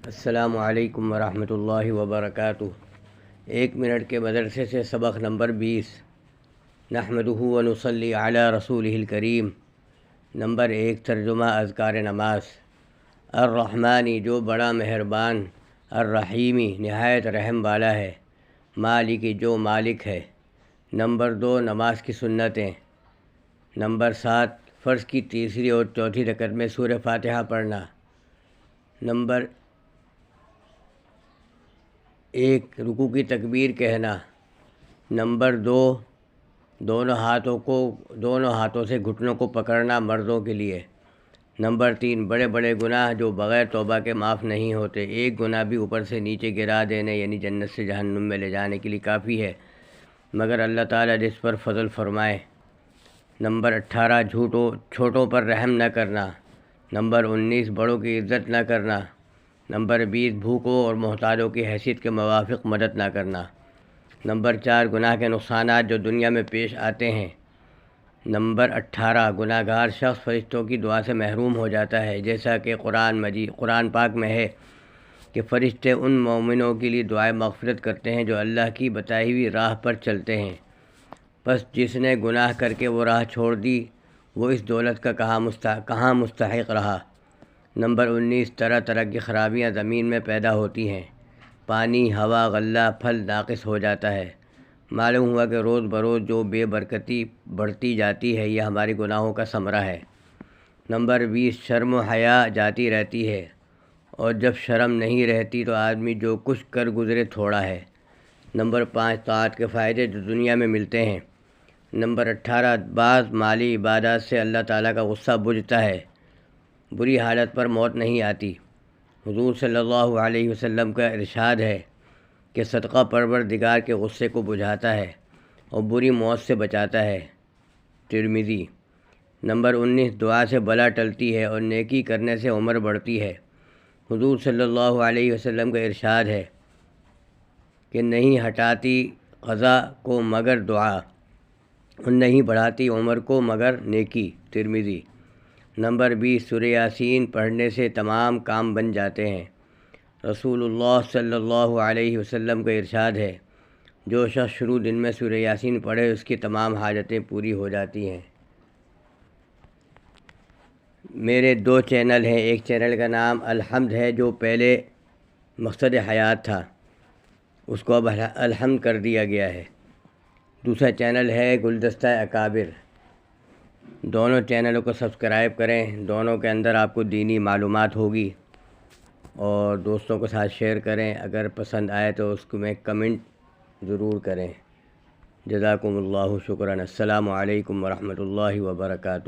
السلام علیکم ورحمۃ اللہ وبرکاتہ۔ 1 منٹ کے مدرسے سے سبق نمبر 20۔ نحمدہ ونصلی علی رسولہ الکریم۔ نمبر 1، ترجمہ اذکار نماز۔ الرحمانی، جو بڑا مہربان، الرحیمی، نہایت رحم والا ہے، مالکی، جو مالک ہے۔ نمبر 2، نماز کی سنتیں۔ نمبر 7، فرض کی تیسری اور چوتھی رکعت میں سورہ فاتحہ پڑھنا۔ نمبر 1، رکوع کی تکبیر کہنا۔ نمبر 2، دونوں ہاتھوں سے گھٹنوں کو پکڑنا مردوں کے لیے۔ نمبر 3، بڑے بڑے گناہ جو بغیر توبہ کے معاف نہیں ہوتے۔ ایک گناہ بھی اوپر سے نیچے گرا دینے یعنی جنت سے جہنم میں لے جانے کے لیے کافی ہے، مگر اللہ تعالیٰ جس پر فضل فرمائے۔ نمبر 18، چھوٹوں پر رحم نہ کرنا۔ نمبر 19، بڑوں کی عزت نہ کرنا۔ نمبر 20، بھوکوں اور محتاجوں کی حیثیت کے موافق مدد نہ کرنا۔ نمبر 4، گناہ کے نقصانات جو دنیا میں پیش آتے ہیں۔ نمبر 18، گناہ گار شخص فرشتوں کی دعا سے محروم ہو جاتا ہے، جیسا کہ قرآن پاک میں ہے کہ فرشتے ان مومنوں کے لیے دعائے مغفرت کرتے ہیں جو اللہ کی بتائی ہوئی راہ پر چلتے ہیں۔ پس جس نے گناہ کر کے وہ راہ چھوڑ دی، وہ اس دولت کا کہاں مستحق رہا۔ نمبر 19، طرح طرح کی خرابیاں زمین میں پیدا ہوتی ہیں۔ پانی، ہوا، غلہ، پھل ناقص ہو جاتا ہے۔ معلوم ہوا کہ روز بروز جو بے برکتی بڑھتی جاتی ہے، یہ ہمارے گناہوں کا ثمرہ ہے۔ نمبر 20، شرم و حیا جاتی رہتی ہے، اور جب شرم نہیں رہتی تو آدمی جو کچھ کر گزرے تھوڑا ہے۔ نمبر 5، طاعت کے فائدے جو دنیا میں ملتے ہیں۔ نمبر 18، بعض مالی عبادات سے اللہ تعالیٰ کا غصہ بجھتا ہے، بری حالت پر موت نہیں آتی۔ حضور صلی اللہ علیہ وسلم کا ارشاد ہے کہ صدقہ پروردگار کے غصے کو بجھاتا ہے اور بری موت سے بچاتا ہے۔ ترمذی۔ نمبر 19، دعا سے بلا ٹلتی ہے اور نیکی کرنے سے عمر بڑھتی ہے۔ حضور صلی اللہ علیہ وسلم کا ارشاد ہے کہ نہیں ہٹاتی قضا کو مگر دعا، اور نہیں بڑھاتی عمر کو مگر نیکی۔ ترمذی۔ نمبر 20، سورہ یاسین پڑھنے سے تمام کام بن جاتے ہیں۔ رسول اللہ صلی اللہ علیہ وسلم کا ارشاد ہے، جو شخص شروع دن میں سورہ یاسین پڑھے اس کی تمام حاجتیں پوری ہو جاتی ہیں۔ میرے 2 چینل ہیں۔ ایک چینل کا نام الحمد ہے، جو پہلے مقصد حیات تھا، اس کو اب الحمد کر دیا گیا ہے۔ دوسرا چینل ہے گلدستہ اکابر۔ دونوں چینلوں کو سبسکرائب کریں، دونوں کے اندر آپ کو دینی معلومات ہوگی، اور دوستوں کے ساتھ شیئر کریں۔ اگر پسند آئے تو اس کو میں کمنٹ ضرور کریں۔ جزاکم اللہ شکراً۔ السلام علیکم ورحمۃ اللہ وبرکاتہ۔